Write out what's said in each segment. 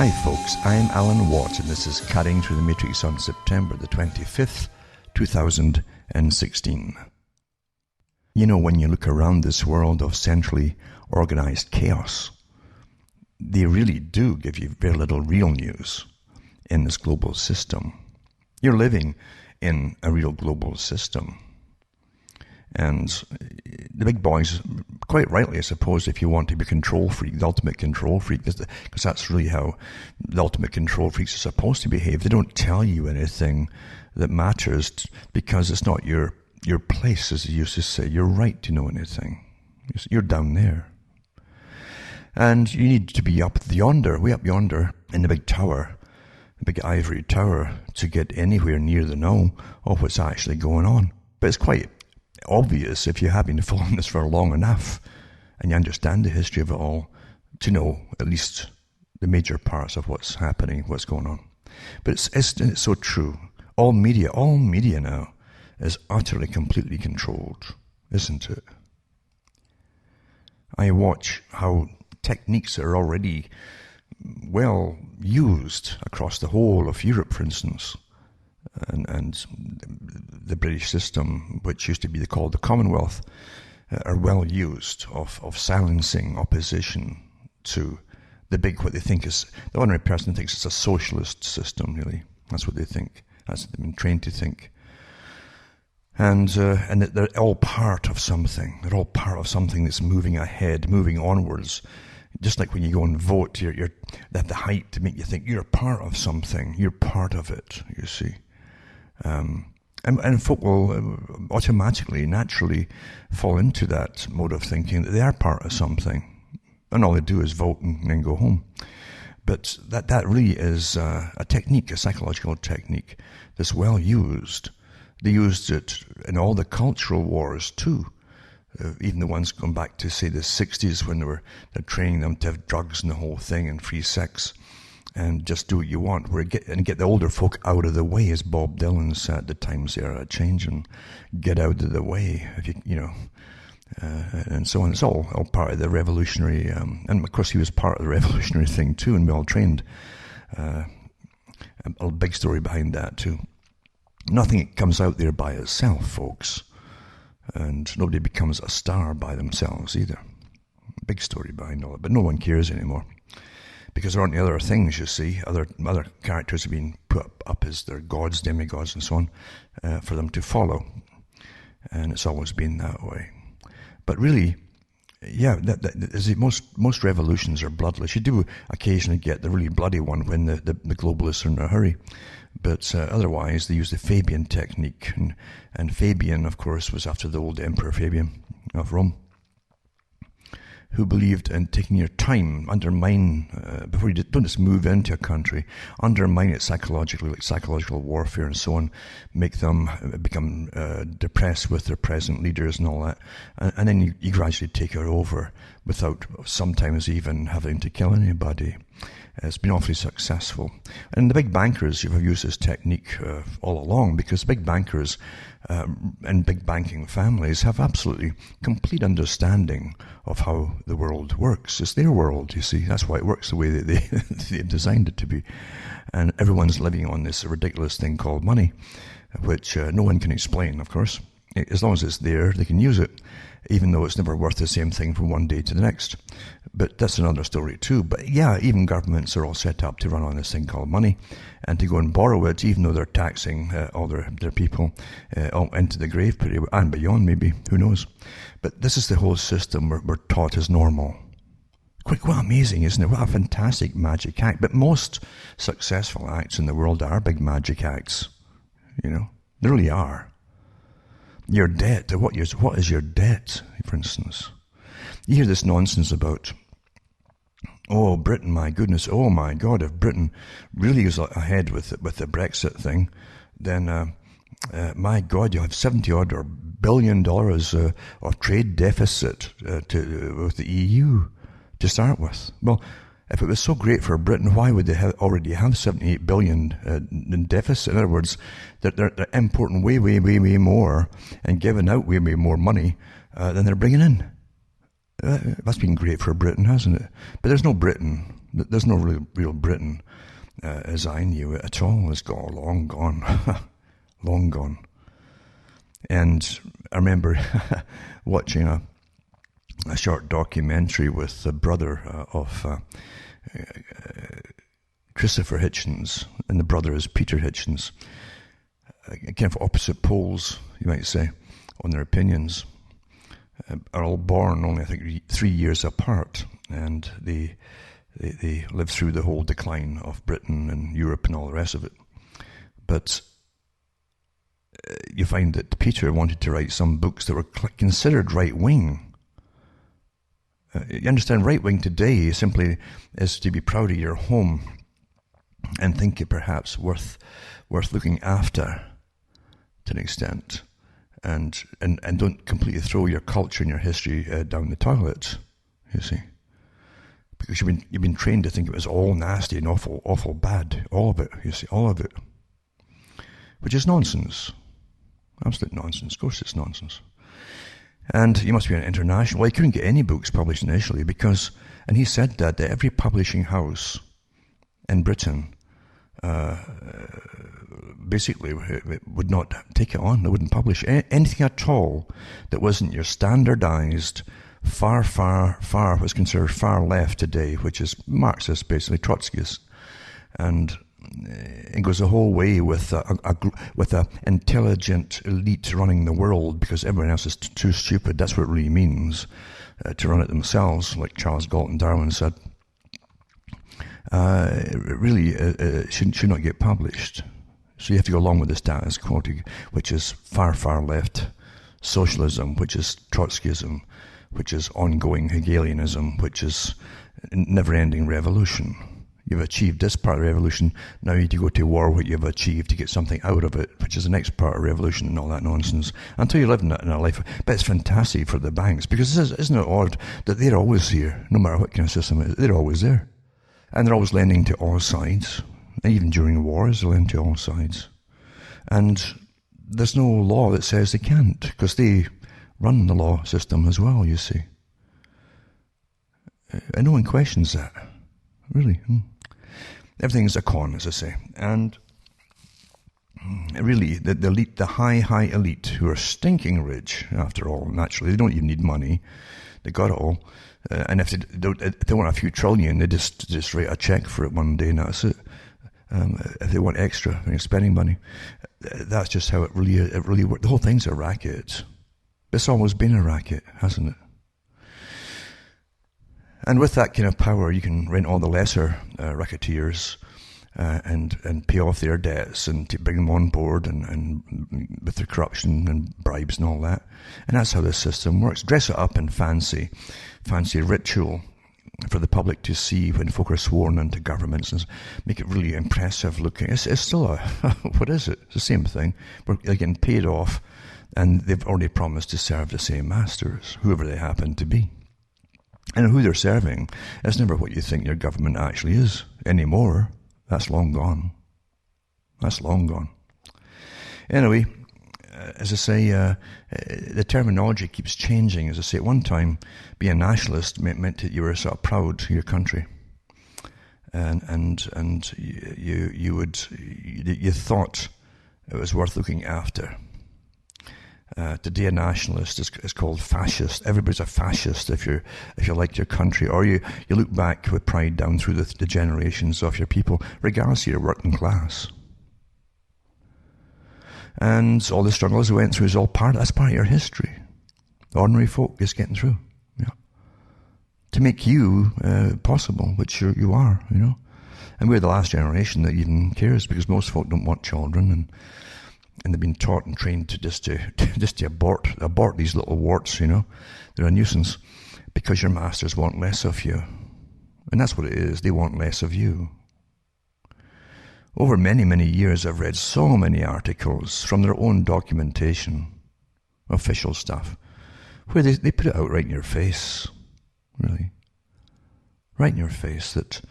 Hi folks, I'm Alan Watt and this is Cutting Through the Matrix on September the 25th, 2016. You know, when you look around this world of centrally organized chaos, they really do give you very little real news in this global system. You're living in a real global system. And the big boys, quite rightly, I suppose, if you want to be control freak, the ultimate control freak, because that's really how the ultimate control freaks are supposed to behave. They don't tell you anything that matters because it's not your place, as they used to say, your right to know anything. You're down there. And you need to be way up yonder in the big tower, the big ivory tower, to get anywhere near the know of what's actually going on. But it's quite obvious, if you have been following this for long enough and you understand the history of it all, to know at least the major parts of what's happening, what's going on. But it's so true. All media now is utterly, completely controlled, isn't it? I watch how techniques are already well used across the whole of Europe, for instance, and the British system, which used to be called the Commonwealth, are well used of silencing opposition to the big, what they think is, the ordinary person thinks it's a socialist system, really. That's what they think. That's what they've been trained to think. And that they're all part of something. They're all part of something that's moving ahead, moving onwards. Just like when you go and vote, they have the hype to make you think you're part of something. You're part of it, you see. And folk will automatically, naturally fall into that mode of thinking that they are part of something. And all they do is vote and then go home. But that really is a technique, a psychological technique that's well used. They used it in all the cultural wars too. Even the ones going back to, say, the 60s when they're training them to have drugs and the whole thing and free sex and just do what you want, and get the older folk out of the way, as Bob Dylan said. The times they are a changing, get out of the way, if you know, and so on. It's all part of the revolutionary, and of course he was part of the revolutionary thing too, and well trained. A big story behind that too. Nothing comes out there by itself, folks. And nobody becomes a star by themselves either. Big story behind all it, but no one cares anymore. Because there aren't the other things, you see. Other characters have been put up as their gods, demigods and so on, for them to follow. And it's always been that way. But really, yeah, most revolutions are bloodless. You do occasionally get the really bloody one when the globalists are in a hurry. But otherwise, they use the Fabian technique. And Fabian, of course, was after the old Emperor Fabian of Rome, who believed in taking your time, undermine, before you don't just move into a country, undermine it psychologically, like psychological warfare and so on, make them become depressed with their present leaders and all that, and then you gradually take it over without sometimes even having to kill anybody. It's been awfully successful. And the big bankers have used this technique all along, because big bankers and big banking families have absolutely complete understanding of how the world works. It's their world, you see. That's why it works the way that they designed it to be. And everyone's living on this ridiculous thing called money, which no one can explain, of course. As long as it's there, they can use it, even though it's never worth the same thing from one day to the next. But that's another story too. But yeah, even governments are all set up to run on this thing called money, and to go and borrow it, even though they're taxing all their people into the grave and beyond, maybe, who knows. But this is the whole system we're taught as normal. Quite amazing, isn't it? What a fantastic magic act. But most successful acts in the world are big magic acts. You know, they really are. Your debt, what is your debt, for instance? You hear this nonsense about, oh, Britain, my goodness, oh my God, if Britain really is ahead with the Brexit thing, then, my God, you'll have $70 billion of trade deficit with the EU to start with. Well, if it was so great for Britain, why would they already have 78 billion in deficit? In other words, they're importing way more and giving out way more money than they're bringing in. That's been great for Britain, hasn't it? But there's no Britain. There's no real Britain as I knew it at all. It's got long gone. Long gone. And I remember watching a short documentary with the brother of Christopher Hitchens, and the brother is Peter Hitchens. Kind of opposite poles, you might say, on their opinions. Are all born only, I think, 3 years apart, and they lived through the whole decline of Britain and Europe and all the rest of it. But you find that Peter wanted to write some books that were considered right-wing. You understand, right-wing today simply is to be proud of your home and think it perhaps worth looking after to an extent, and don't completely throw your culture and your history down the toilet, you see. Because you've been trained to think it was all nasty and awful bad, all of it, you see, all of it. Which is nonsense. Absolute nonsense. Of course it's nonsense. And you must be an international. Well, he couldn't get any books published initially because, and he said that every publishing house in Britain basically would not take it on. They wouldn't publish anything at all that wasn't your standardized, far was considered far left today, which is Marxist, basically, Trotskyist. And it goes the whole way with a intelligent elite running the world because everyone else is too stupid. That's what it really means, to run it themselves, like Charles Galton Darwin said. It really should not get published. So you have to go along with the status quo, which is far left socialism, which is Trotskyism, which is ongoing Hegelianism, which is never-ending revolution. You've achieved this part of the revolution, now you need to go to war what you've achieved to get something out of it, which is the next part of revolution and all that nonsense, until you live in a life. But it's fantastic for the banks, because isn't it odd that they're always here, no matter what kind of system it is, they're always there. And they're always lending to all sides, even during wars, they lend to all sides. And there's no law that says they can't, because they run the law system as well, you see. And no one questions that, really. Everything's a con, as I say. And really, the elite, the high elite, who are stinking rich, after all, naturally, they don't even need money. They got it all. And if they want a few trillion, they just write a check for it one day and that's it. If they want extra, spending money, that's just how it really works. The whole thing's a racket. It's always been a racket, hasn't it? And with that kind of power, you can rent all the lesser racketeers and pay off their debts and to bring them on board and with their corruption and bribes and all that. And that's how this system works. Dress it up in fancy ritual for the public to see when folk are sworn into governments and make it really impressive looking. It's still what is it? It's the same thing. They're getting paid off and they've already promised to serve the same masters, whoever they happen to be. And who they're serving is never what you think your government actually is anymore. That's long gone. That's long gone. Anyway, as I say, the terminology keeps changing. As I say, at one time, being a nationalist meant that you were sort of proud of your country, and you thought it was worth looking after. Today, a nationalist is called fascist. Everybody's a fascist if you like your country, or you look back with pride down through the generations of your people, regardless of your working class. And all the struggles we went through is that's part of your history. Ordinary folk just getting through, to make you possible, which you are, And we're the last generation that even cares, because most folk don't want children, and they've been taught and trained to just to abort these little warts, They're a nuisance because your masters want less of you. And that's what it is. They want less of you. Over many, many years, I've read so many articles from their own documentation, official stuff, where they put it out right in your face, really. Right in your face, that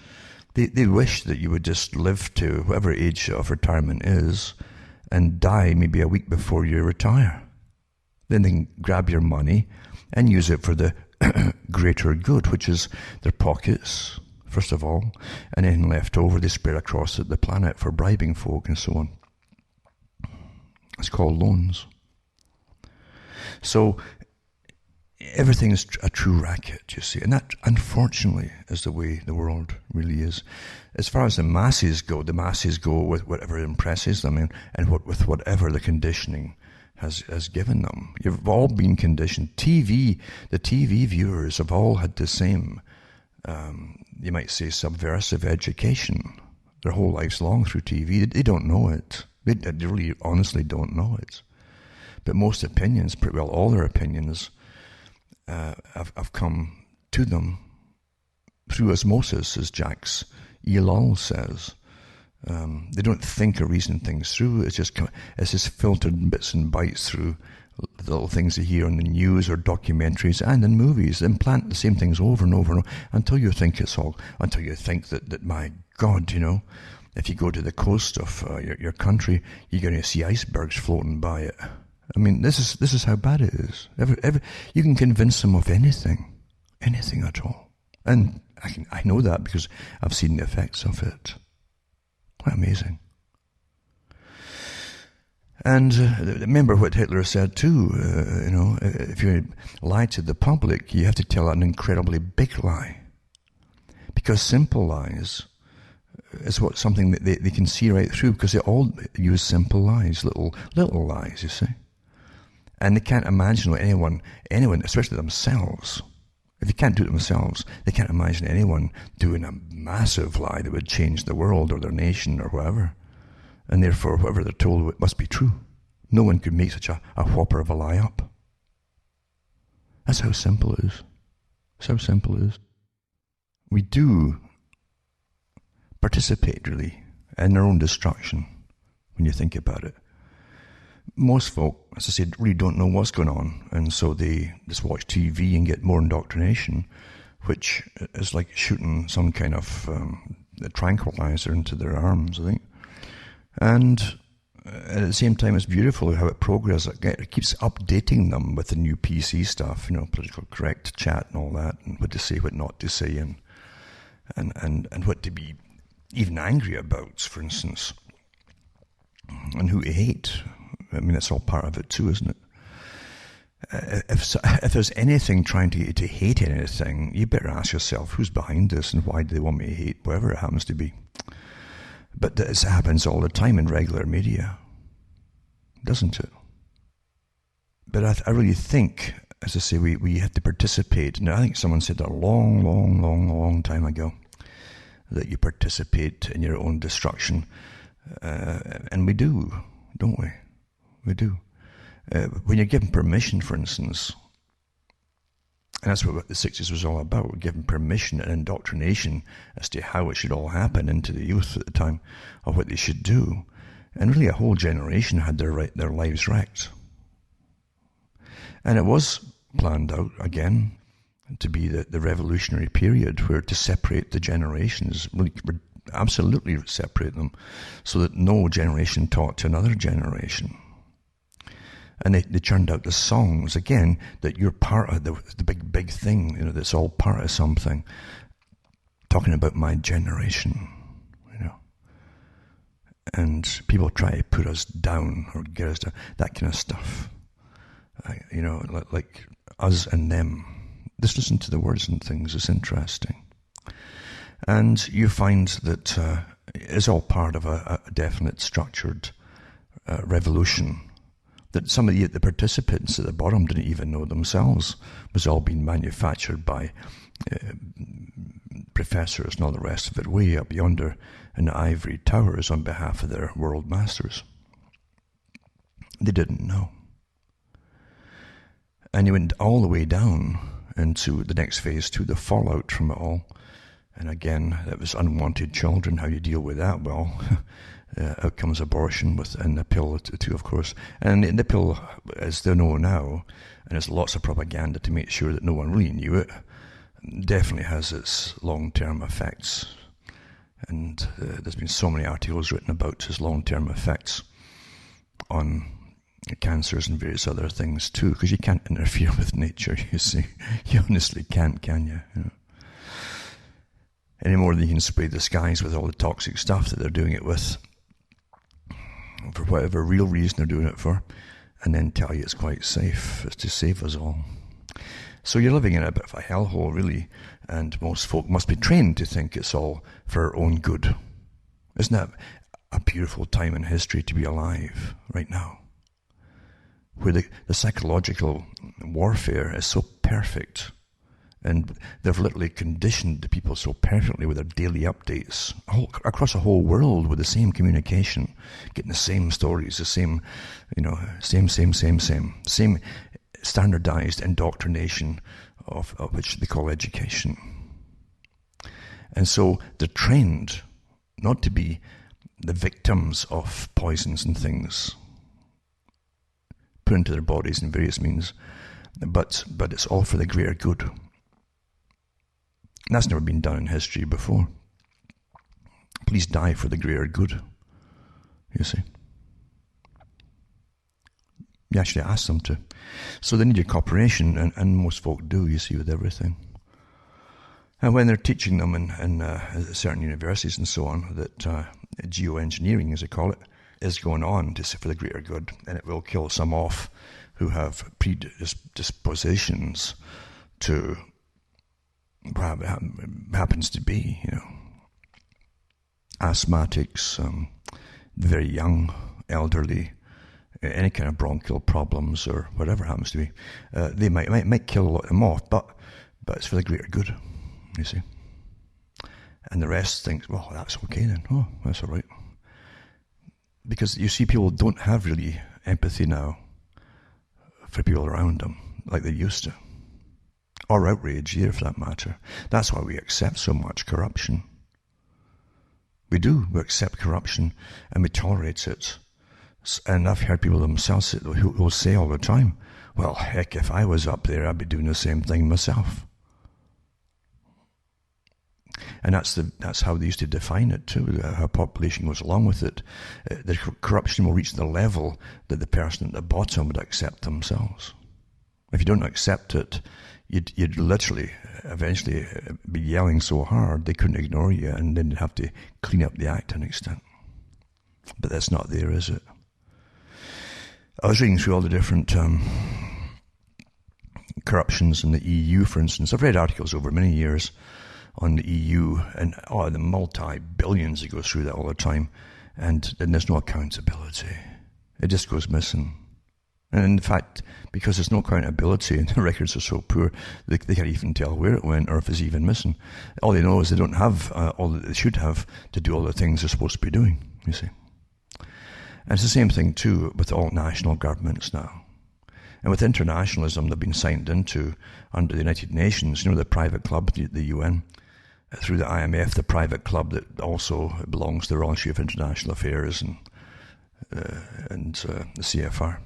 they wish that you would just live to whatever age of retirement is, and die maybe a week before you retire. Then they can grab your money and use it for the greater good, which is their pockets, first of all, and anything left over they spread across the planet for bribing folk and so on. It's called loans. So everything is a true racket, you see, and that, unfortunately, is the way the world really is. As far as the masses go with whatever impresses them, and with whatever the conditioning has given them. You've all been conditioned. The TV viewers have all had the same, you might say, subversive education their whole lives long through TV. They don't know it. They really honestly don't know it. But most opinions, pretty well all their opinions, have come to them through osmosis, as Jacques Ellul says. They don't think or reason things through. It's just filtered in bits and bytes through the little things they hear on the news or documentaries and in movies. They implant the same things over and over and over until you think that my God, if you go to the coast of your country, you're going to see icebergs floating by it. I mean, this is how bad it is. You can convince them of anything at all. And I know that because I've seen the effects of it. Quite amazing. And remember what Hitler said too, if you lie to the public, you have to tell an incredibly big lie. Because simple lies is something that they can see right through, because they all use simple lies, little lies, you see. And they can't imagine what anyone, especially themselves, if they can't do it themselves, they can't imagine anyone doing a massive lie that would change the world or their nation or whatever. And therefore, whatever they're told must be true. No one could make such a whopper of a lie up. That's how simple it is. That's how simple it is. We do participate, really, in our own destruction, when you think about it. Most folk, as I said, really don't know what's going on, and so they just watch TV and get more indoctrination, which is like shooting some kind of a tranquilizer into their arms, I think. And at the same time, it's beautiful how it progresses. It keeps updating them with the new PC stuff, political correct chat and all that, and what to say, what not to say, and what to be even angry about, for instance, and who to hate. I mean, that's all part of it too, isn't it? If there's anything trying to get you to hate anything, you better ask yourself, who's behind this and why do they want me to hate whatever it happens to be? But this happens all the time in regular media, doesn't it? But I really think, as I say, we have to participate. Now, I think someone said a long time ago that you participate in your own destruction. And we do, don't we? We do. When you're given permission, for instance, and that's what the 60s was all about, giving permission and indoctrination as to how it should all happen into the youth at the time, of what they should do. And really a whole generation had their lives wrecked. And it was planned out, again, to be the revolutionary period where to separate the generations, really absolutely separate them, so that no generation taught to another generation. And they churned out the songs, again, that you're part of the big thing, that's all part of something. Talking about my generation, And people try to put us down or get us down, that kind of stuff. Like us and them. Just listen to the words and things, it's interesting. And you find that it's all part of a definite structured revolution that some of the participants at the bottom didn't even know themselves was all being manufactured by professors and all the rest of it way up yonder in the ivory towers on behalf of their world masters. They didn't know. And he went all the way down into the next phase to the fallout from it all. And again, it was unwanted children, how you deal with that. Well, out comes abortion and the pill too, of course. And the pill, as they know now, and there's lots of propaganda to make sure that no one really knew it, definitely has its long-term effects. And there's been so many articles written about its long-term effects on cancers and various other things too, because you can't interfere with nature, you see. You honestly can't, can you? any more than you can spray the skies with all the toxic stuff that they're doing it with, for whatever real reason they're doing it for, and then tell you it's quite safe. It's to save us all. So you're living in a bit of a hellhole, really, and most folk must be trained to think it's all for our own good. Isn't that a beautiful time in history to be alive right now, where the psychological warfare is so perfect, and they've literally conditioned the people so perfectly with their daily updates across the whole world with the same communication, getting the same stories, the same, same standardized indoctrination of which they call education. And so they're trained not to be the victims of poisons and things put into their bodies in various means, but it's all for the greater good. And that's never been done in history before. Please die for the greater good, you see. You actually ask them to. So they need your cooperation, and most folk do, you see, with everything. And when they're teaching them in certain universities and so on, that geoengineering, as they call it, is going on for the greater good, and it will kill some off who have predispositions to, happens to be, asthmatics, very young, elderly, any kind of bronchial problems or whatever happens to be. They might kill a lot of them off, but it's for the greater good, you see. And the rest thinks, well, that's okay then. Oh, that's all right. Because you see, people don't have really empathy now for people around them like they used to. Or outrage either, for that matter. That's why we accept so much corruption. We do. We accept corruption and we tolerate it. And I've heard people themselves who will say all the time, well, heck, if I was up there, I'd be doing the same thing myself. And that's how they used to define it too, how population goes along with it. The corruption will reach the level that the person at the bottom would accept themselves. If you don't accept it, you'd literally eventually be yelling so hard they couldn't ignore you, and then you'd have to clean up the act to an extent. But that's not there, is it? I was reading through all the different corruptions in the EU, for instance. I've read articles over many years on the EU and the multi-billions that go through that all the time, and then there's no accountability. It just goes missing. And in fact, because there's no accountability and the records are so poor, they can't even tell where it went or if it's even missing. All they know is they don't have all that they should have to do all the things they're supposed to be doing, you see. And it's the same thing too with all national governments now. And with internationalism they've been signed into under the United Nations, the private club, the UN, through the IMF, the private club that also belongs to the Royal Institute of International Affairs and the CFR.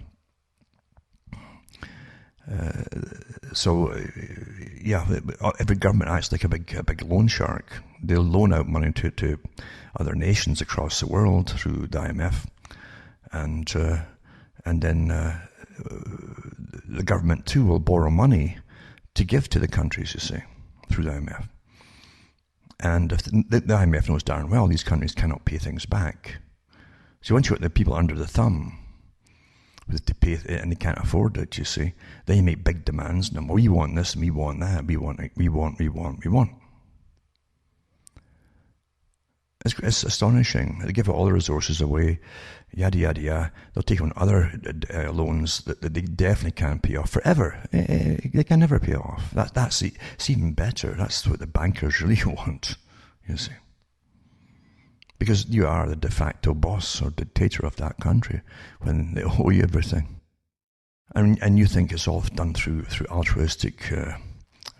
Every government acts like a big loan shark. They'll loan out money to other nations across the world through the IMF, and then the government too will borrow money to give to the countries, you see, through the IMF. And if the IMF knows darn well these countries cannot pay things back, so once you get the people under the thumb to pay, and they can't afford it, you see, then you make big demands on them. We want this, and we want that, we want. It's astonishing. They give all the resources away, yada, yada, yada. They'll take on other loans that they definitely can't pay off forever. They can never pay off. It's even better. That's what the bankers really want, you see. Because you are the de facto boss or dictator of that country when they owe you everything. And you think it's all done through altruistic,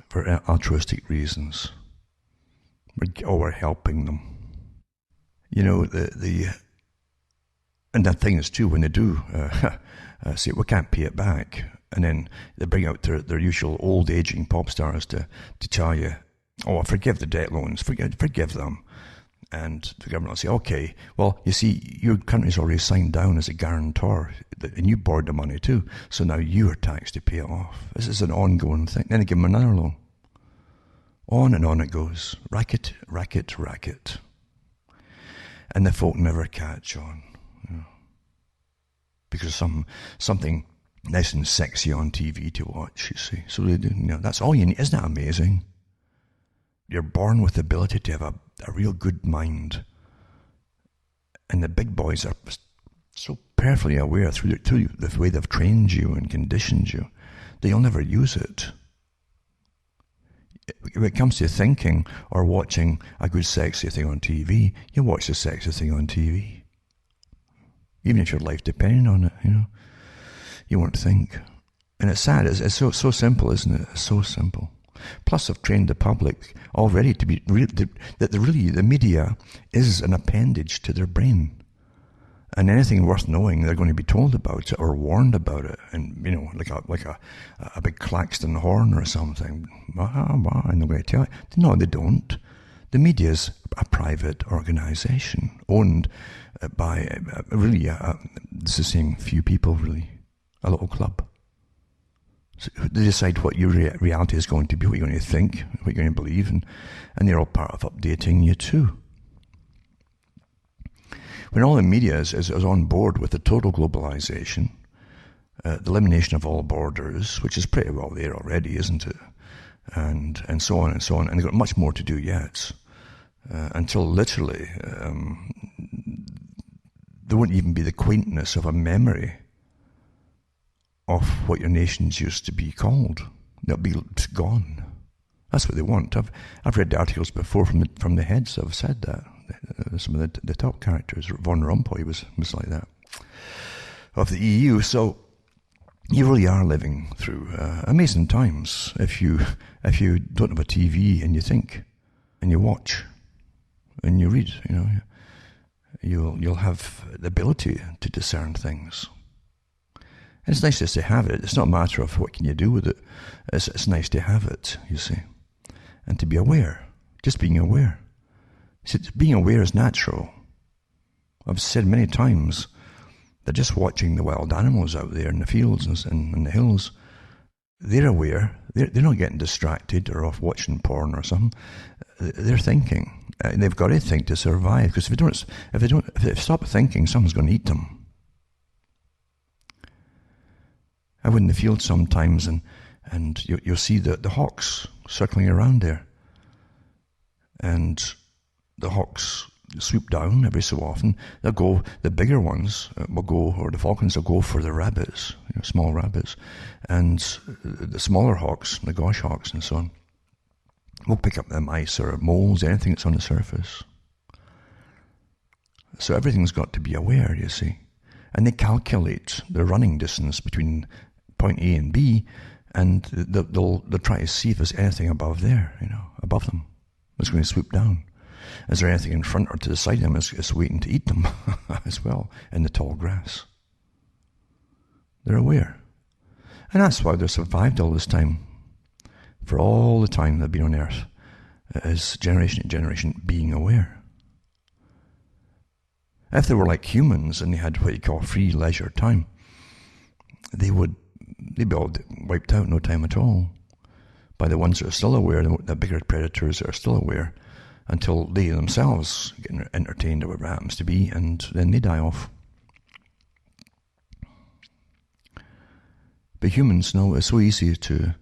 for altruistic reasons. We're helping them. And that thing is too, when they do say, we can't pay it back, and then they bring out their usual old aging pop stars to tell you, forgive the debt loans, forgive them. And the government will say, okay, well, you see, your country's already signed down as a guarantor, and you borrowed the money too, so now you are taxed to pay it off. This is an ongoing thing. Then they give them another loan. On and on it goes. Racket, racket, racket. And the folk never catch on. You know, because something nice and sexy on TV to watch, you see. So they do, you know, that's all you need. Isn't that amazing? You're born with the ability to have a real good mind. And the big boys are so perfectly aware through the way they've trained you and conditioned you that you'll never use it. When it comes to thinking or watching a good sexy thing on TV, you watch the sexy thing on TV. Even if your life depended on it, you know, you won't think. And it's sad. It's so simple, isn't it? It's so simple. Plus, I've trained the public already to be that the media is an appendage to their brain. And anything worth knowing, they're going to be told about it or warned about it, and you know, like a big Claxton horn or something. And they're going to tell you. No, they don't. The media is a private organisation owned by really it's the same few people, really, a little club. So they decide what your reality is going to be, what you're going to think, what you're going to believe, and they're all part of updating you too. When all the media is on board with the total globalization, the elimination of all borders, which is pretty well there already, isn't it? And so on and so on. And they've got much more to do yet, until literally there won't even be the quaintness of a memory of what your nations used to be called. They'll be gone. That's what they want. I've read the articles before from the heads that have said that. Some of the top characters, Von Rompuy was like that, of the EU. So you really are living through amazing times if you don't have a TV and you think and you watch and you read. You know, you'll have the ability to discern things. And it's nice just to have it. It's not a matter of what can you do with it. It's nice to have it, you see, and to be aware. Just being aware. See, being aware is natural. I've said many times that just watching the wild animals out there in the fields and in the hills, they're aware. They're not getting distracted or off watching porn or something. They're thinking. They've got to think to survive. Because if they stop thinking, someone's going to eat them. I went in the field sometimes, and you'll see the hawks circling around there, and the hawks swoop down every so often. They'll go, the bigger ones will go, or the falcons will go for the rabbits, you know, small rabbits. And the smaller hawks, the goshawks and so on, will pick up the mice or moles, anything that's on the surface. So everything's got to be aware, you see. And they calculate the running distance between point A and B, and they'll try to see if there's anything above there, you know, above them, that's going to swoop down. Is there anything in front or to the side of them is waiting to eat them as well in the tall grass? They're aware. And that's why they've survived all this time. For all the time they've been on Earth, is generation to generation being aware. If they were like humans and they had what you call free leisure time, they'd be all wiped out, no time at all. By the ones that are still aware, the bigger predators that are still aware, until they themselves get entertained or whatever happens to be, and then they die off. But humans know it's so easy to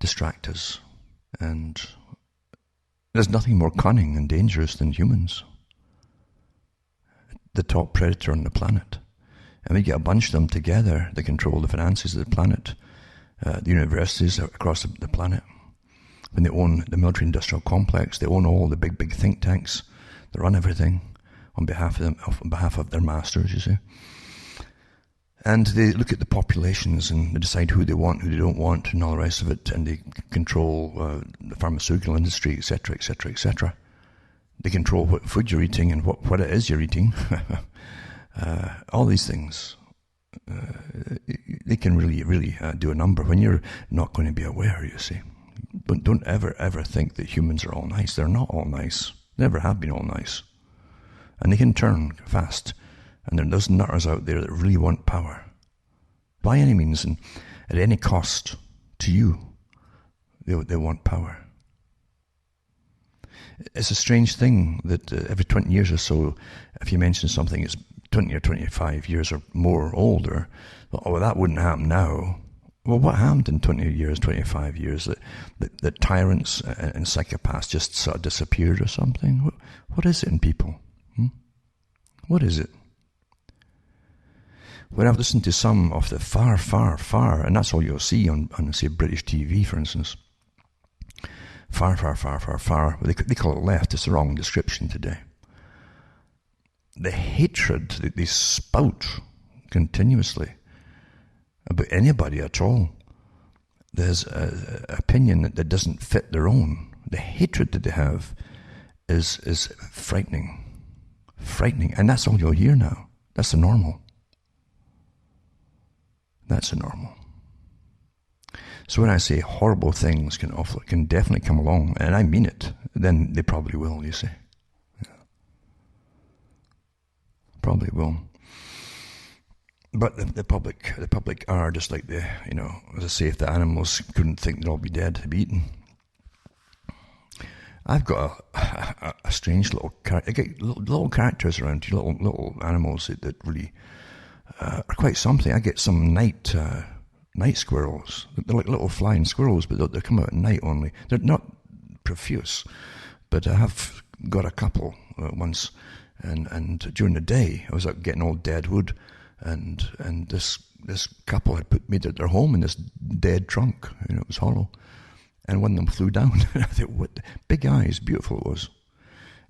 distract us, and there's nothing more cunning and dangerous than humans. The top predator on the planet. And we get a bunch of them together, they control the finances of the planet, the universities across the planet. When they own the military-industrial complex, they own all the big think tanks. They run everything on behalf of their masters, you see. And they look at the populations and they decide who they want, who they don't want, and all the rest of it. And they control the pharmaceutical industry, etc., etc., etc. They control what food you're eating and what it is you're eating. All these things, they can really do a number when you're not going to be aware, you see. Don't ever think that humans are all nice. They're not all nice. Never have been all nice. And they can turn fast. And there are those nutters out there that really want power. By any means and at any cost to you, they want power. It's a strange thing that every 20 years or so, if you mention something that's 20 or 25 years or more older, well, that wouldn't happen now. Well, what happened in 20 years, 25 years? That tyrants and psychopaths just sort of disappeared or something? What is it in people? What is it? When I've listened to some of the far, and that's all you'll see on say, British TV, for instance. Far. They call it left. It's the wrong description today. The hatred that they spout continuously about anybody at all. There's an opinion that doesn't fit their own. The hatred that they have is frightening. Frightening. And that's all you'll hear now. That's the normal. That's the normal. So when I say horrible things can definitely come along, and I mean it, then they probably will, you see. Yeah. Probably will. But the public are just like as I say, if the animals couldn't think they'd all be dead to be eaten. I've got a strange little character. I get little characters around here, little animals that really are quite something. I get some night squirrels. They're like little flying squirrels, but they come out at night only. They're not profuse, but I have got a couple once, and during the day I was out getting all dead wood, and this couple had made their home in this dead trunk. It was hollow, and one of them flew down. I thought, what big eyes, beautiful it was,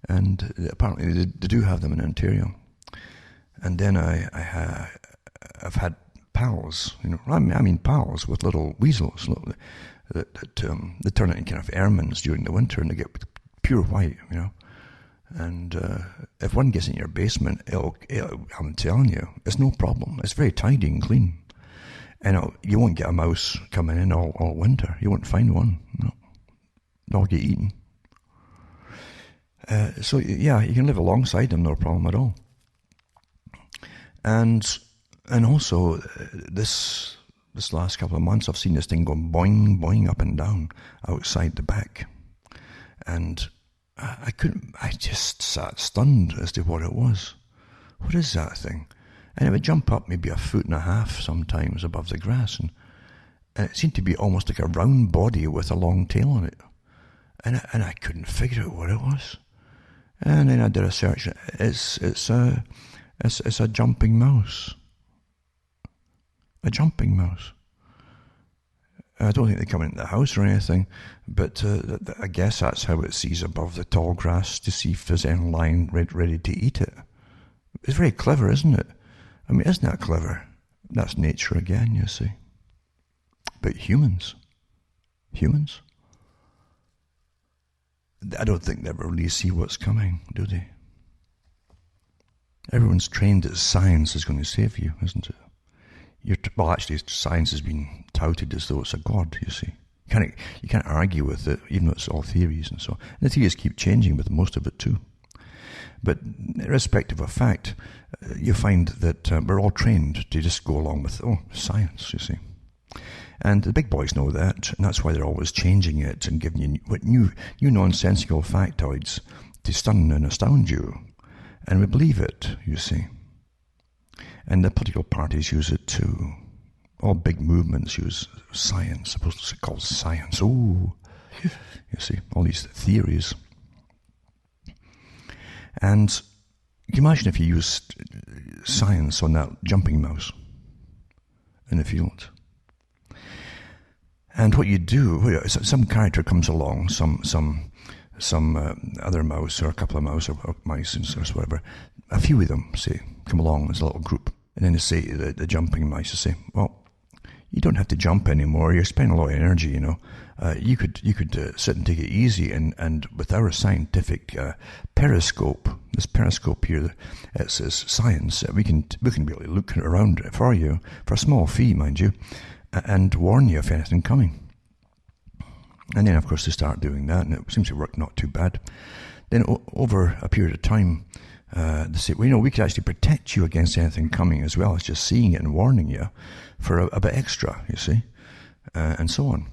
and apparently they do have them in Ontario. And then I've had pals, I mean pals with little weasels that they turn into kind of ermines during the winter, and they get pure white, And if one gets in your basement, I'm telling you, it's no problem. It's very tidy and clean, and you won't get a mouse coming in all winter. You won't find one. No, they'll get eaten. So yeah, you can live alongside them, no problem at all. And also, this last couple of months, I've seen this thing going boing, boing up and down outside the back. And I just sat stunned as to what it was. What is that thing? And it would jump up maybe 1.5 feet sometimes above the grass. And it seemed to be almost like a round body with a long tail on it. And I couldn't figure out what it was. And then I did a search. It's a jumping mouse. A jumping mouse. I don't think they come into the house or anything, but I guess that's how it sees above the tall grass to see if there's any lying ready to eat it. It's very clever, isn't it? I mean, isn't that clever? That's nature again, you see. But humans? I don't think they ever really see what's coming, do they? Everyone's trained that science is going to save you, isn't it? Well, actually, science has been touted as though it's a god, you see. You can't argue with it, even though it's all theories and so on. And the theories keep changing with most of it too. But irrespective of fact, you find that we're all trained to just go along with, science, you see. And the big boys know that, and that's why they're always changing it and giving you new nonsensical factoids to stun and astound you. And we believe it, you see. And the political parties use it too. All big movements use science, supposed to be called science. Oh, you see, all these theories. And you can imagine if you used science on that jumping mouse in the field. And what you do, some character comes along, some other mouse or a couple of mouse or mice or whatever, a few of them, say, come along as a little group. And then they say, the jumping mice, they say, well, you don't have to jump anymore. You're spending a lot of energy, You could sit and take it easy. And with our scientific periscope, this periscope here, it says science, we can really look around for you, for a small fee, mind you, and warn you if anything coming. And then, of course, they start doing that, and it seems to work not too bad. Then over a period of time, they say, well, we could actually protect you against anything coming as well as just seeing it and warning you for a bit extra, you see, and so on.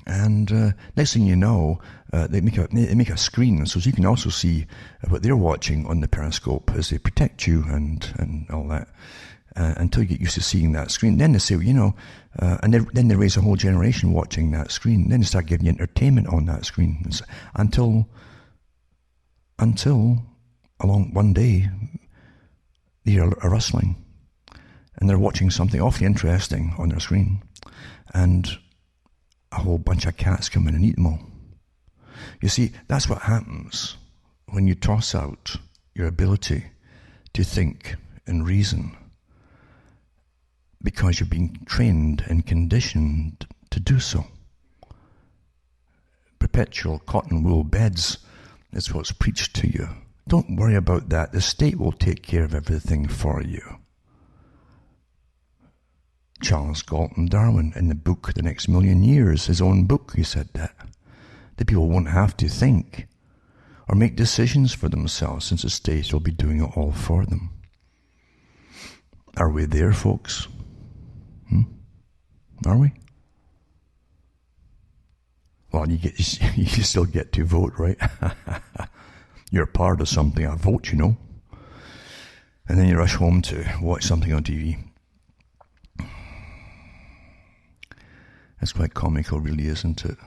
And next thing you know, they make a screen so you can also see what they're watching on the periscope as they protect you and all that. Until you get used to seeing that screen. Then they say, and then they raise a whole generation watching that screen. Then they start giving you entertainment on that screen. Until along one day, they hear a rustling. And they're watching something awfully interesting on their screen. And a whole bunch of cats come in and eat them all. You see, that's what happens when you toss out your ability to think and reason, because you're being trained and conditioned to do so. Perpetual cotton wool beds is what's preached to you. Don't worry about that. The state will take care of everything for you. Charles Galton Darwin, in the book The Next Million Years, his own book, he said that. The people won't have to think or make decisions for themselves, since the state will be doing it all for them. Are we there, folks? Are we? Well, you still get to vote, right? You're part of something, a vote, And then you rush home to watch something on TV. It's quite comical, really, isn't it?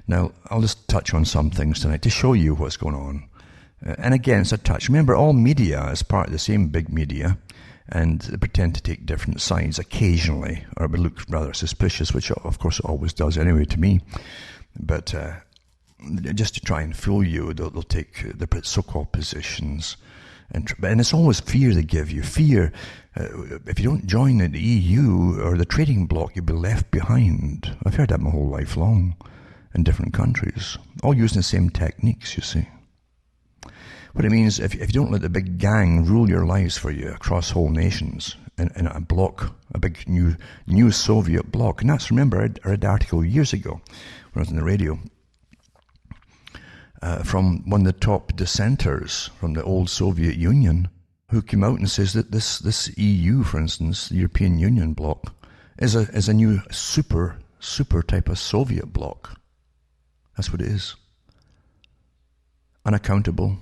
Now, I'll just touch on some things tonight to show you what's going on. And again, it's a touch. Remember, all media is part of the same big media, and they pretend to take different sides occasionally, or it would look rather suspicious, which of course it always does anyway to me. But just to try and fool you, they'll take the so-called positions. And it's always fear they give you. Fear, if you don't join the EU or the trading bloc, you'll be left behind. I've heard that my whole life long in different countries, all using the same techniques, you see. What it means, if you don't let the big gang rule your lives for you across whole nations in a bloc, a big new Soviet bloc. And that's, remember, I read an article years ago when I was on the radio from one of the top dissenters from the old Soviet Union, who came out and says that this EU, for instance, the European Union bloc, is a new super type of Soviet bloc. That's what it is. Unaccountable.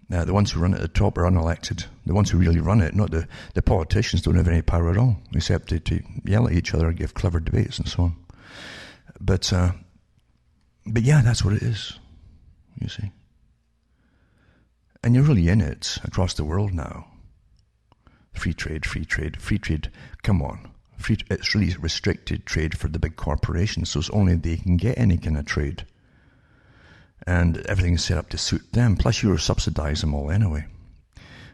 The ones who run it at the top are unelected. The ones who really run it, not the politicians, don't have any power at all, except to yell at each other, give clever debates and so on. But yeah, that's what it is, you see. And you're really in it across the world now. Free trade. Come on. It's really restricted trade for the big corporations, so it's only they can get any kind of trade. And everything's set up to suit them. Plus, you subsidize them all anyway.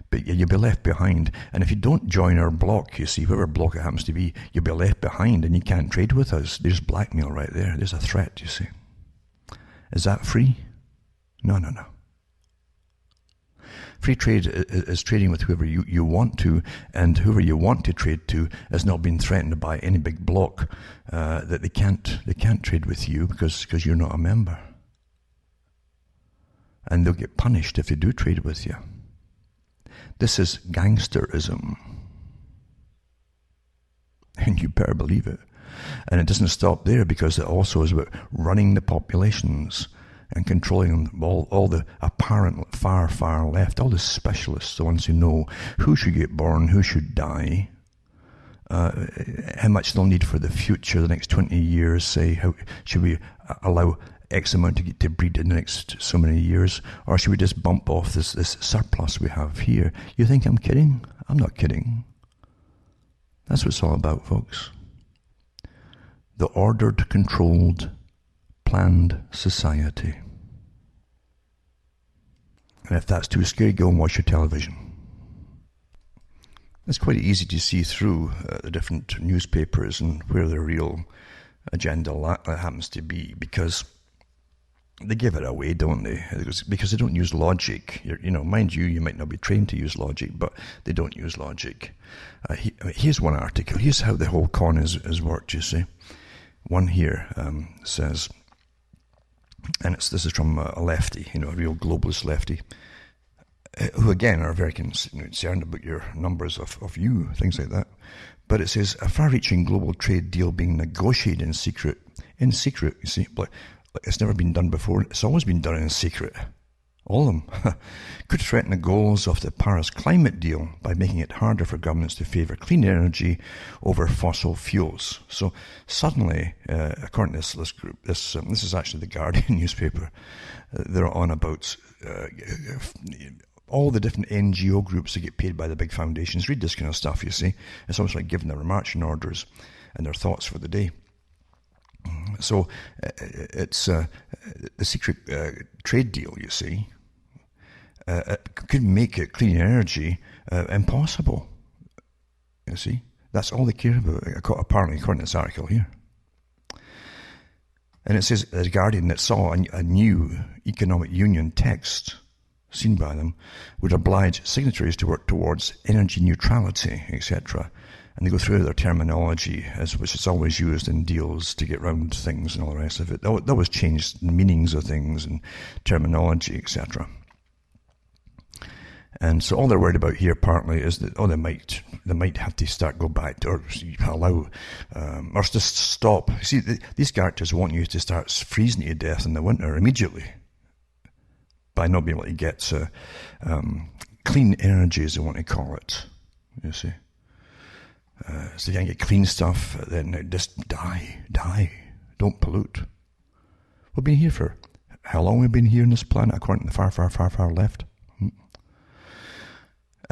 But you'll be left behind. And if you don't join our bloc, you see, whatever bloc it happens to be, you'll be left behind and you can't trade with us. There's blackmail right there. There's a threat, you see. Is that free? No. Free trade is trading with whoever you want to, and whoever you want to trade to has not been threatened by any big bloc that they can't trade with you because you're not a member. And they'll get punished if they do trade with you. This is gangsterism. And you better believe it. And it doesn't stop there, because it also is about running the populations and controlling all the apparent far left, all the specialists, the ones who know who should get born, who should die, how much they'll need for the future, the next 20 years, say, how should we allow X amount to get to breed in the next so many years, or should we just bump off this surplus we have here? You think I'm kidding? I'm not kidding. That's what it's all about, folks. The ordered, controlled, planned society. And if that's too scary, go and watch your television. It's quite easy to see through the different newspapers and where the real agenda happens to be, because they give it away, don't they? Because they don't use logic. Mind you might not be trained to use logic, but they don't use logic. Here's one article. Here's how the whole con is worked, you see. One here says, and this is from a lefty, a real globalist lefty, who again are very concerned about your numbers of you, things like that. But it says, a far-reaching global trade deal being negotiated in secret. In secret, you see, like it's never been done before. It's always been done in secret. All of them. Could threaten the goals of the Paris climate deal by making it harder for governments to favour clean energy over fossil fuels. So suddenly, according to this group, this is actually the Guardian newspaper, they're on about all the different NGO groups that get paid by the big foundations. Read this kind of stuff, you see. It's almost like giving their marching orders and their thoughts for the day. So it's the secret trade deal, you see, could make it clean energy impossible. You see, that's all they care about, apparently, according to this article here. And it says, the Guardian, that saw a new economic union text seen by them would oblige signatories to work towards energy neutrality, etc. And they go through their terminology, which is always used in deals to get round things and all the rest of it. They always change the meanings of things and terminology, etc. And so all they're worried about here partly is that, they might have to go back to, or allow, or just stop. See, these characters want you to start freezing to death in the winter immediately by not being able to get clean energy, as they want to call it, you see. So you can't get clean stuff, then just die, don't pollute. We've been here for, how long we've been here on this planet, according to the far left?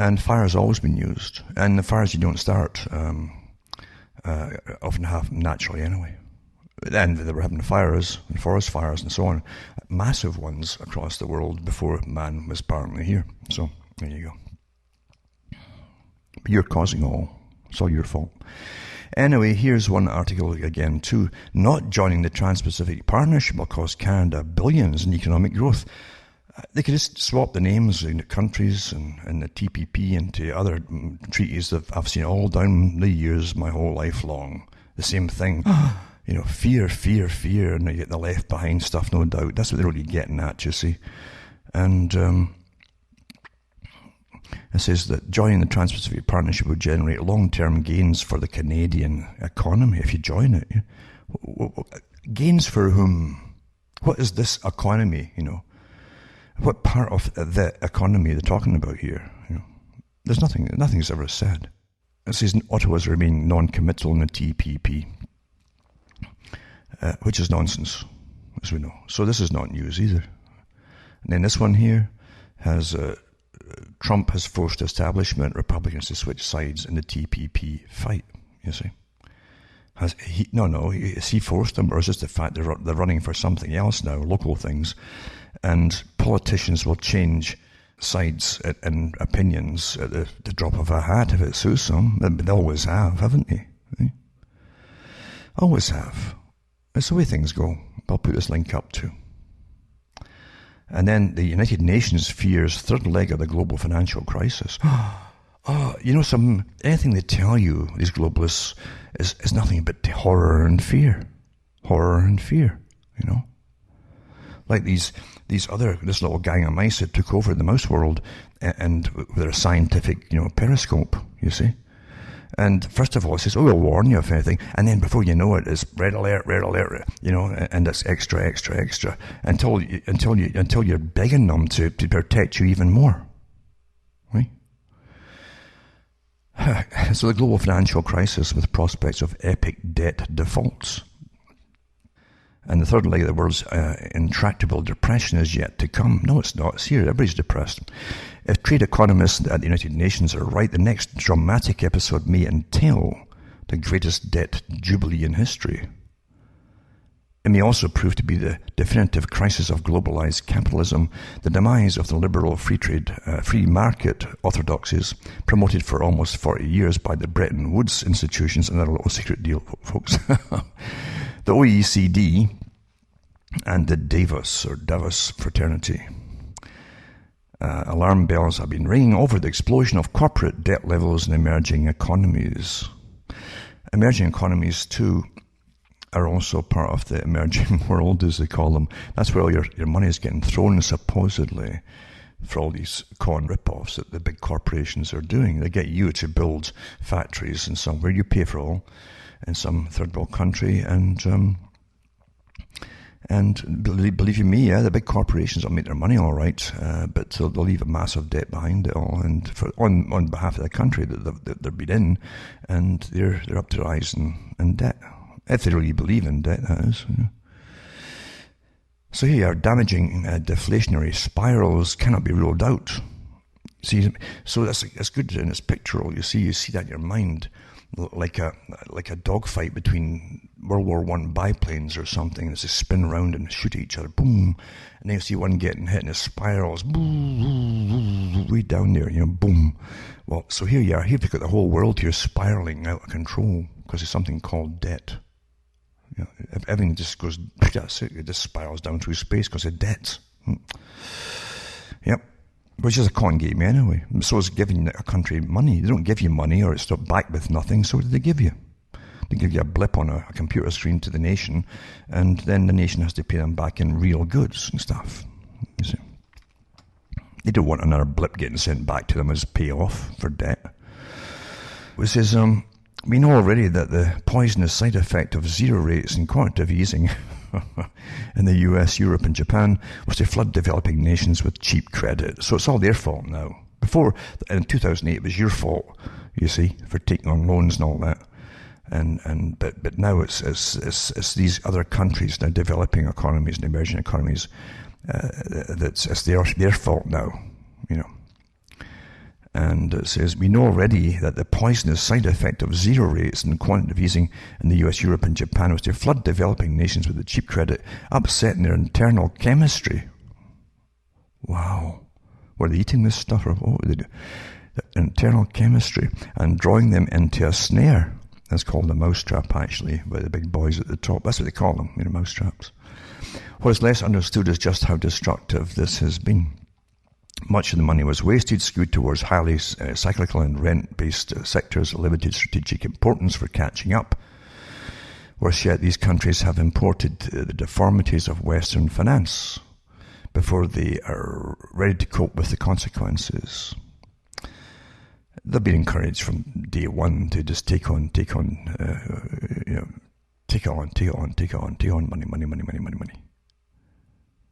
And fire has always been used, and the fires you don't start often happen naturally anyway. And they were having fires, and forest fires and so on, massive ones across the world before man was apparently here. So, there you go. But you're causing all. It's all your fault. Anyway, here's one article again too. Not joining the Trans-Pacific Partnership will cost Canada billions in economic growth. They could just swap the names in the countries and the TPP into other treaties that I've seen all down the years, my whole life long. The same thing. You know, fear, and you get the left behind stuff, no doubt. That's what they're really getting at, you see. And it says that joining the Trans-Pacific Partnership will generate long-term gains for the Canadian economy if you join it. Gains for whom? What is this economy, you know? What part of the economy they're talking about here? You know, there's nothing's ever said. It says Ottawa's remain non-committal in the TPP, which is nonsense, as we know. So this is not news either. And then this one here has Trump has forced establishment Republicans to switch sides in the TPP fight, you see. Has he forced them, or is this the fact they're running for something else now, local things, and politicians will change sides and opinions at the drop of a hat if it suits them? They always have, haven't they? Always have. That's the way things go. I'll put this link up too. And then the United Nations fears third leg of the global financial crisis. Anything they tell you, these globalists, is nothing but horror and fear. Horror and fear, you know. Like this little gang of mice that took over the mouse world and with their scientific, periscope, you see. And first of all, it says, we'll warn you if anything. And then before you know it, it's red alert, and it's extra, until you're begging them to protect you even more. Right? So the global financial crisis with prospects of epic debt defaults. And the third leg of the world's intractable depression is yet to come. No, it's not. It's here. Everybody's depressed. If trade economists at the United Nations are right, the next dramatic episode may entail the greatest debt jubilee in history. It may also prove to be the definitive crisis of globalized capitalism, the demise of the liberal free market orthodoxies promoted for almost 40 years by the Bretton Woods institutions. Another little secret deal, folks. The OECD and the Davos fraternity. Alarm bells have been ringing over the explosion of corporate debt levels in emerging economies. Emerging economies, too, are also part of the emerging world, as they call them. That's where all your money is getting thrown, supposedly, for all these con rip-offs that the big corporations are doing. They get you to build factories in somewhere, you pay for all, in some third world country, and believe you me, the big corporations will make their money all right, but they'll leave a massive debt behind it all, and on behalf of the country that they've been in, and they're up to their eyes in debt, if they really believe in debt, that is. So here you are, damaging deflationary spirals cannot be ruled out. See, so that's good in its pictorial. You see that in your mind, like a dogfight between World War I biplanes or something. As they spin around and shoot each other, boom, and then you see one getting hit and it spirals, boom, way down there, boom. Well, so here you are. Here you've got the whole world here spiraling out of control because of something called debt. Everything just goes, that's it just spirals down through space because of debt. Yep. Which is a con game anyway. So is giving a country money. They don't give you money or it's back with nothing, so what do they give you? They give you a blip on a computer screen to the nation, and then the nation has to pay them back in real goods and stuff. You see. They don't want another blip getting sent back to them as payoff for debt. Which is, we know already that the poisonous side effect of zero rates and quantitative easing in the US, Europe and Japan was to flood developing nations with cheap credit. So it's all their fault now. Before, in 2008, it was your fault, you see, for taking on loans and all that. But now it's these other countries, now developing economies and emerging economies, it's their fault now, And it says, we know already that the poisonous side effect of zero rates and quantitative easing in the US, Europe and Japan was to flood developing nations with the cheap credit, upsetting their internal chemistry. Wow. Were they eating this stuff or what were they doing? Internal chemistry, and drawing them into a snare. That's called a mousetrap, actually, by the big boys at the top. That's what they call them, mousetraps. What is less understood is just how destructive this has been. Much of the money was wasted, skewed towards highly cyclical and rent-based sectors of limited strategic importance for catching up. Worse yet, these countries have imported the deformities of Western finance before they are ready to cope with the consequences. They've been encouraged from day one to just take on money.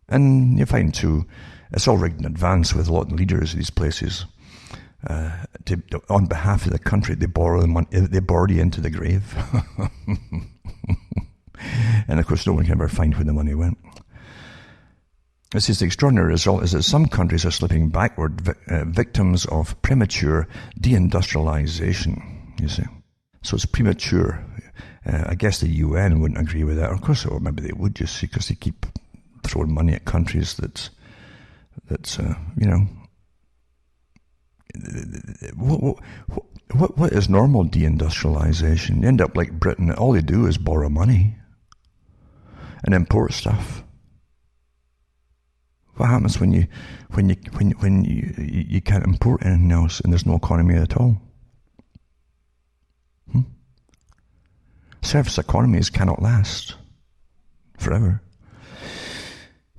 And you find too, it's all rigged in advance with a lot of the leaders of these places. On behalf of the country, they borrow the money, they borrow you into the grave. And of course, no one can ever find where the money went. This is the extraordinary result is that some countries are slipping backward, victims of premature deindustrialization, you see. So it's premature. I guess the UN wouldn't agree with that. Of course, or maybe they would just because they keep throwing money at countries that's what is normal deindustrialization? You end up like Britain. All they do is borrow money and import stuff. What happens when you can't import anything else and there's no economy at all? Service economies cannot last forever.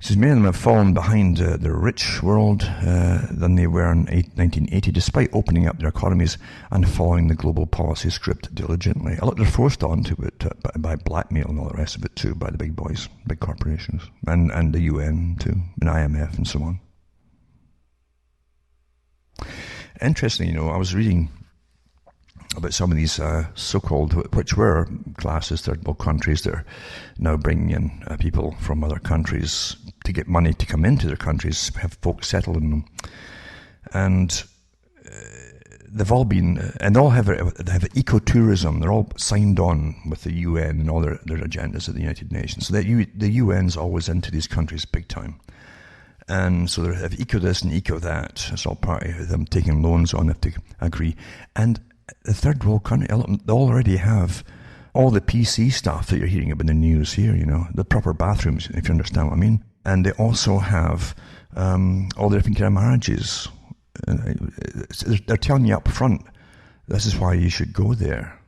It says many of them have fallen behind the rich world than they were in 1980, despite opening up their economies and following the global policy script diligently. A lot they're forced onto it by blackmail and all the rest of it too, by the big boys, big corporations, and the UN too, and IMF and so on. Interestingly, I was reading about some of these so-called, which were classes, third world countries that are now bringing in people from other countries to get money to come into their countries, have folks settled in them. And they've all been, and they have ecotourism. They're all signed on with the UN and all their agendas of the United Nations. So the UN's always into these countries big time. And so they have eco this and eco that. It's all part of them taking loans on if they agree. And the third world country, they already have all the PC stuff that you're hearing about in the news here, the proper bathrooms, if you understand what I mean. And they also have all the different kind of marriages. They're telling you up front, this is why you should go there.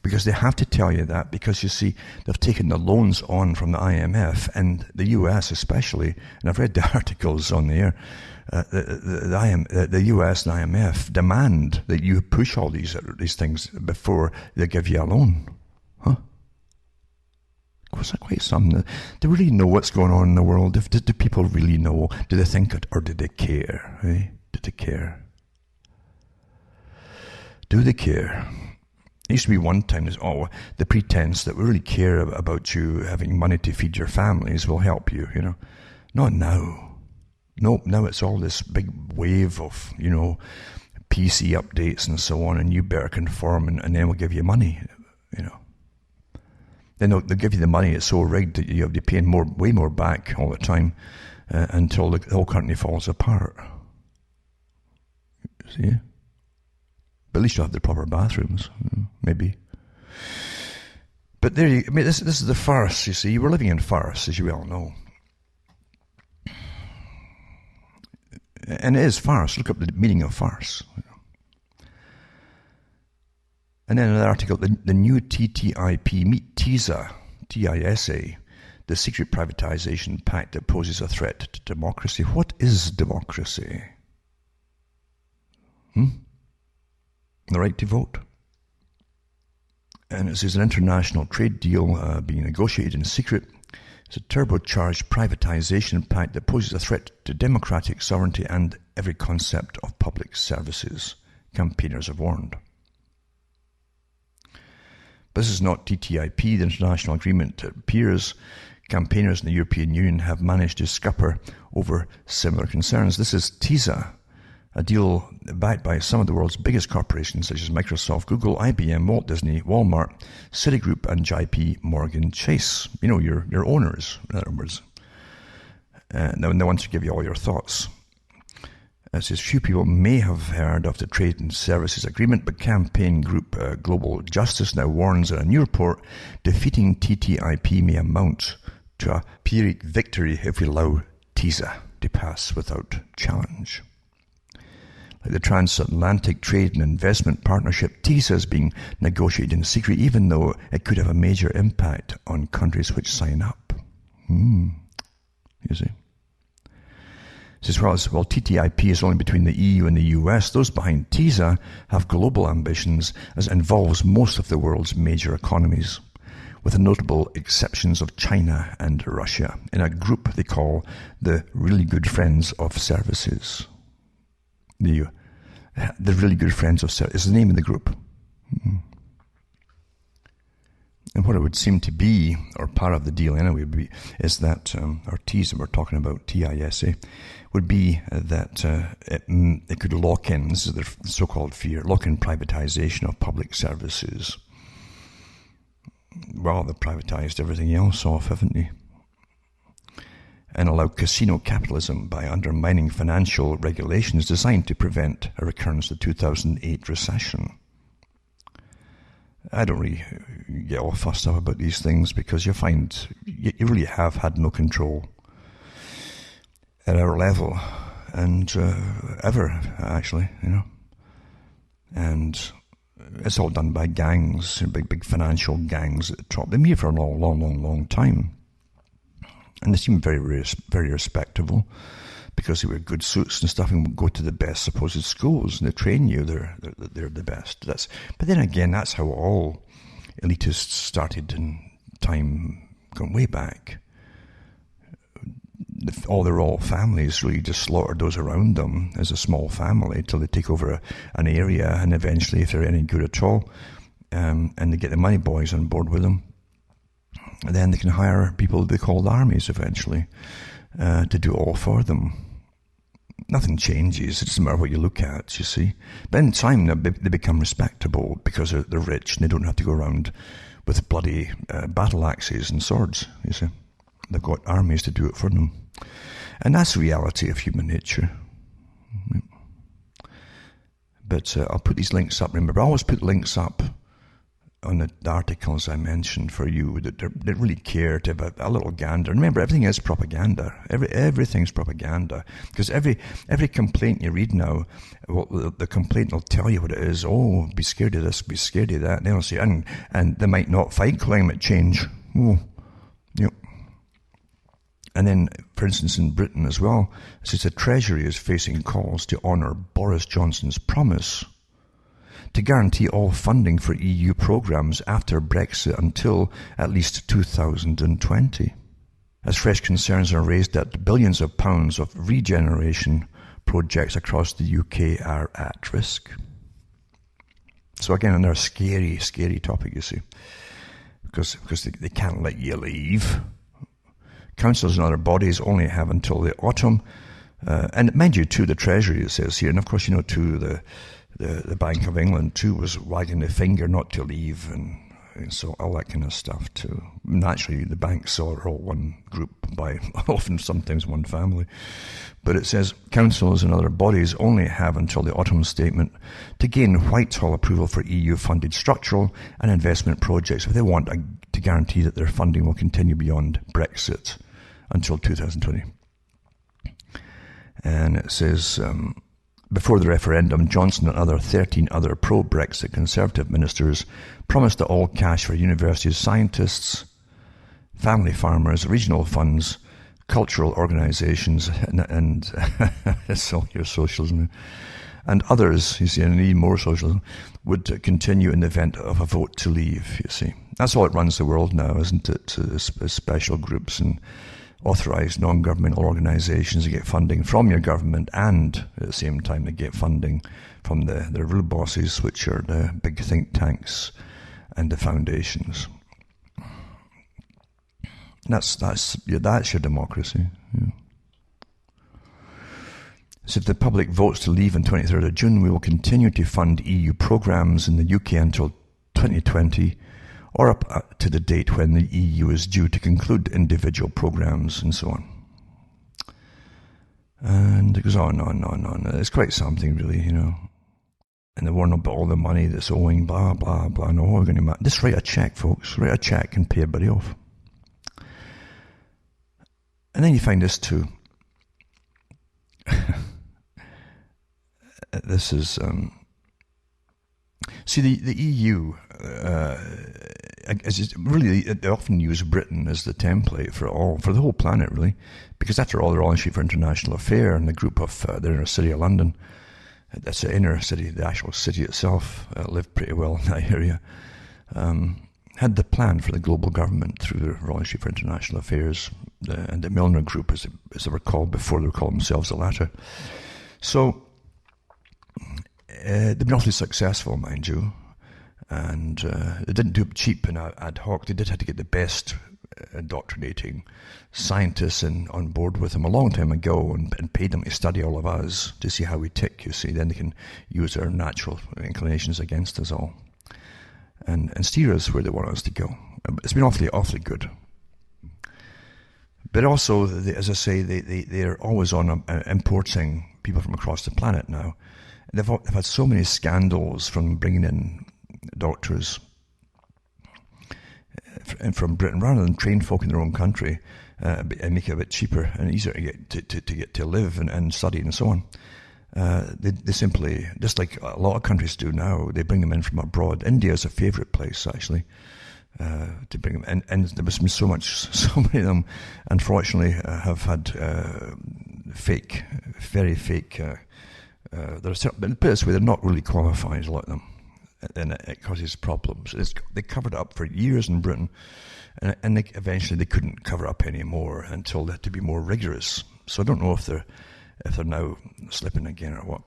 Because they have to tell you that, because you see, they've taken the loans on from the IMF, and the US especially, and I've read the articles on there, the US and IMF demand that you push all these things before they give you a loan. Huh? Was that quite something? Do they really know what's going on in the world? Do people really know? Do they think it, or do they care? Eh? Do they care? Do they care? There used to be one time, the pretense that we really care about you having money to feed your families will help you, Not now. Nope, now it's all this big wave of, PC updates and so on, and you better conform, and then we'll give you money, Then they'll give you the money, it's so rigged that you're paying way more back all the time until the whole country falls apart. See? But at least you'll have the proper bathrooms, maybe. But this is the farce, you see. We're living in farce, as you well know. And it is farce. Look up the meaning of farce. And then another article, the new TTIP, meet TISA, TISA, the secret privatization pact that poses a threat to democracy. What is democracy? The right to vote. And it says an international trade deal being negotiated in secret. It's a turbocharged privatization pact that poses a threat to democratic sovereignty and every concept of public services, campaigners have warned. This is not TTIP, the international agreement. It appears campaigners in the European Union have managed to scupper over similar concerns. This is TISA, a deal backed by some of the world's biggest corporations such as Microsoft, Google, IBM, Walt Disney, Walmart, Citigroup, and JP Morgan Chase. Your owners, in other words. And they want to give you all your thoughts. It says few people may have heard of the Trade and Services Agreement, but campaign group Global Justice now warns in a new report defeating TTIP may amount to a Pyrrhic victory if we allow TISA to pass without challenge. Like the Transatlantic Trade and Investment Partnership, TISA is being negotiated in secret, even though it could have a major impact on countries which sign up. You see. It says, well, TTIP is only between the EU and the US. Those behind TISA have global ambitions as it involves most of the world's major economies, with the notable exceptions of China and Russia, in a group they call the Really Good Friends of Services. The Really Good Friends of Services is the name of the group. And what it would seem to be, or part of the deal anyway, is that, or TISA, we're talking about TISA, would be that it could lock in, this is the so-called fear, lock in privatization of public services. Well, they've privatized everything else off, haven't they? And allow casino capitalism by undermining financial regulations designed to prevent a recurrence of the 2008 recession. I don't really get all fussed up about these things because you find you really have had no control at our level and ever, actually, And it's all done by gangs, big financial gangs at the top. They've been here for a long time. And they seem very, very respectable because they wear good suits and stuff and go to the best supposed schools and they train you. They're the best. But then again, that's how all elitists started in time going way back. All their royal families really just slaughtered those around them as a small family till they take over an area, and eventually, if they're any good at all, and they get the money boys on board with them, then they can hire people they call armies eventually to do all for them. Nothing changes. It doesn't matter what you look at, you see. But in time, they become respectable because they're rich and they don't have to go around with bloody battle axes and swords, you see. They've got armies to do it for them. And that's the reality of human nature. But I'll put these links up. Remember, I always put links up on the articles I mentioned for you that really care to have a little gander. Remember, everything is propaganda. Everything's propaganda. Because every complaint you read now, well, the complaint will tell you what it is. Oh, be scared of this, be scared of that. And they'll say, and they might not fight climate change. Oh, yep. And then, for instance, in Britain as well, it says the Treasury is facing calls to honour Boris Johnson's promise to guarantee all funding for EU programmes after Brexit until at least 2020, as fresh concerns are raised that billions of pounds of regeneration projects across the UK are at risk. So again, another scary, scary topic, you see, because they can't let you leave. Councils and other bodies only have until the autumn, and mind you, too, the Treasury, it says here, and of course, you know, too, the Bank of England too was wagging the finger not to leave, and so all that kind of stuff too. Naturally, the banks are all one group by often sometimes one family. But it says councils and other bodies only have until the autumn statement to gain Whitehall approval for EU-funded structural and investment projects if they want to guarantee that their funding will continue beyond Brexit until 2020. And it says, before the referendum, Johnson and other 13 other pro-Brexit Conservative ministers promised that all cash for universities, scientists, family farmers, regional funds, cultural organisations, and it's all your socialism, and others, you see, and even more socialism, would continue in the event of a vote to leave, you see. That's all it runs the world now, isn't it? Special groups and authorised non-governmental organisations to get funding from your government, and at the same time they get funding from the real bosses, which are the big think tanks and the foundations. That's your democracy. Yeah. So if the public votes to leave on 23rd of June, we will continue to fund EU programmes in the UK until 2020, or up to the date when the EU is due to conclude individual programmes and so on. And it goes on and on and on. It's quite something, really, you know. And they warn about all the money that's owing, blah, blah, blah. No, we're going to just write a cheque, folks. Write a cheque and pay everybody off. And then you find this too. This is... See, the EU, really, they often use Britain as the template for the whole planet, really, because after all, they're all issued for international affair, and the group of the inner city of London, that's the inner city, the actual city itself, lived pretty well in that area, had the plan for the global government through the Royal Institute for International Affairs, and the Milner Group, as they were called before they were called themselves the latter. So, they've been awfully successful, mind you, and they didn't do it cheap and ad hoc. They did have to get the best indoctrinating scientists on board with them a long time ago, and paid them to study all of us to see how we tick, you see. Then they can use our natural inclinations against us all and steer us where they want us to go. It's been awfully good. But also, as I say, they're always on importing people from across the planet now. They've had so many scandals from bringing in doctors from Britain, rather than train folk in their own country and make it a bit cheaper and easier to get to live and study and so on. They simply, just like a lot of countries do now, they bring them in from abroad. India is a favourite place, actually, to bring them in. And there must be so many of them, unfortunately, have had fake, very fake. But put it this way, they're not really qualified, a lot of them, and it causes problems. They covered it up for years in Britain, and eventually they couldn't cover up anymore until they had to be more rigorous. So I don't know if they're now slipping again or what.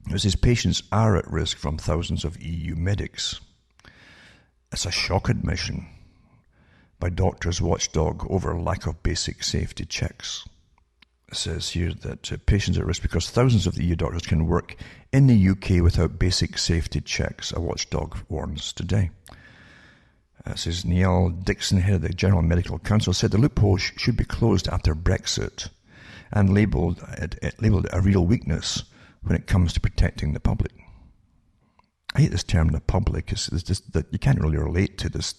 It says patients are at risk from thousands of EU medics. It's a shock admission by doctors' watchdog over lack of basic safety checks. It says here that patients are at risk because thousands of the EU doctors can work in the UK without basic safety checks, a watchdog warns today. It says Neil Dixon, head of the General Medical Council, said the loophole should be closed after Brexit and labelled a real weakness when it comes to protecting the public. I hate this term, the public. It's just that you can't really relate to this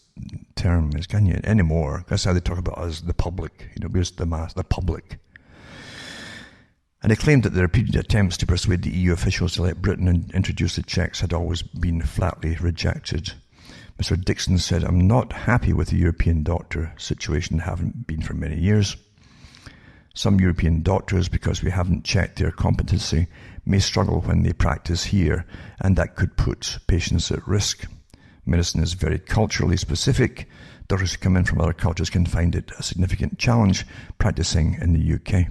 term, can you, anymore? That's how they talk about us, the public. Where's the mass, the public? And they claimed that the repeated attempts to persuade the EU officials to let Britain introduce the checks had always been flatly rejected. Mr. Dixon said, "I'm not happy with the European doctor situation, haven't been for many years. Some European doctors, because we haven't checked their competency, may struggle when they practice here, and that could put patients at risk. Medicine is very culturally specific. Doctors who come in from other cultures can find it a significant challenge practicing in the UK.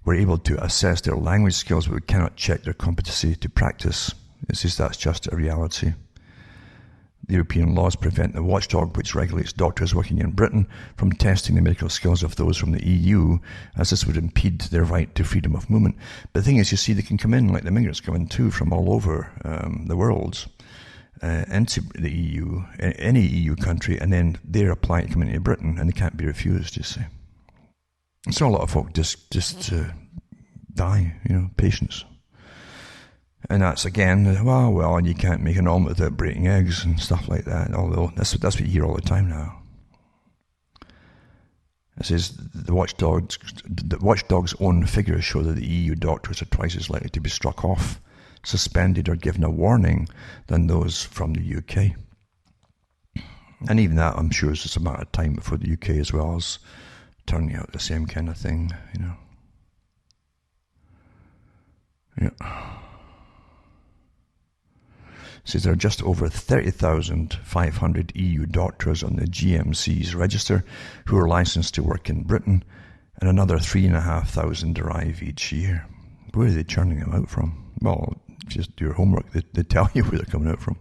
We're able to assess their language skills, but we cannot check their competency to practice. It's just that's just a reality. The European laws prevent the watchdog, which regulates doctors working in Britain, from testing the medical skills of those from the EU, as this would impede their right to freedom of movement." But the thing is, you see, they can come in, like the migrants come in too, from all over the world, into the EU, any EU country, and then they're applying to come into Britain, and they can't be refused, you see. So a lot of folk just die, patients. And that's again, well, and you can't make an omelette without breaking eggs and stuff like that. Although that's what you hear all the time now. It says the watchdog's own figures show that the EU doctors are twice as likely to be struck off, suspended, or given a warning than those from the UK. And even that, I'm sure, is just a matter of time before the UK as well is turning out the same kind of thing, Yeah. It says there are just over 30,500 EU doctors on the GMC's register who are licensed to work in Britain, and another 3,500 arrive each year. Where are they churning them out from? Well, just do your homework. They tell you where they're coming out from.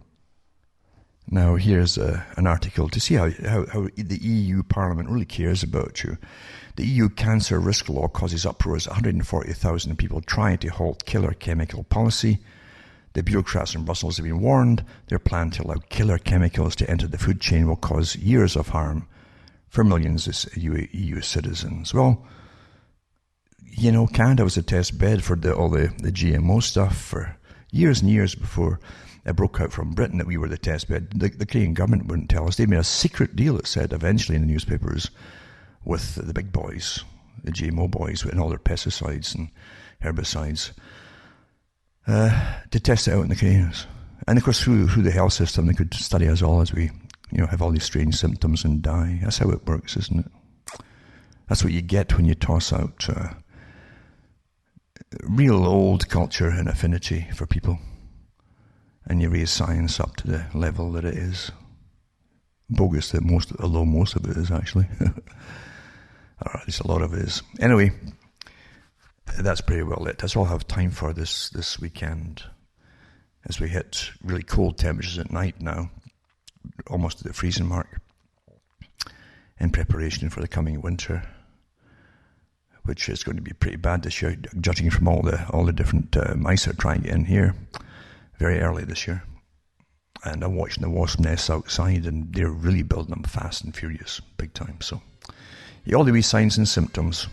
Now, here's an article to see how the EU Parliament really cares about you. The EU cancer risk law causes uproars. 140,000 people trying to halt killer chemical policy. The bureaucrats in Brussels have been warned their plan to allow killer chemicals to enter the food chain will cause years of harm for millions of EU citizens. Well, Canada was a test bed for all the GMO stuff for years and years before it broke out from Britain that we were the test bed. The Canadian government wouldn't tell us. They made a secret deal, it said, eventually in the newspapers, with the big boys, the GMO boys, and all their pesticides and herbicides, to test it out in the Canadians. And of course, through the health system, they could study us all as we, have all these strange symptoms and die. That's how it works, isn't it? That's what you get when you toss out real old culture and affinity for people, and you raise science up to the level that it is. Bogus, although most of it is actually. Or at least a lot of it is. Anyway, that's pretty well it. That's all I have time for this weekend, as we hit really cold temperatures at night now, almost at the freezing mark, in preparation for the coming winter, which is going to be pretty bad this year, judging from all the different mice that are trying to get in here very early this year. And I'm watching the wasp nests outside, and they're really building them fast and furious, big time. So, all the wee signs and symptoms,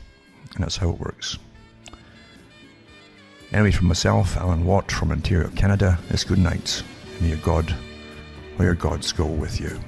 and that's how it works. Anyway, from myself, Alan Watt, from Ontario, Canada, it's good night. May your God, or your gods go with you.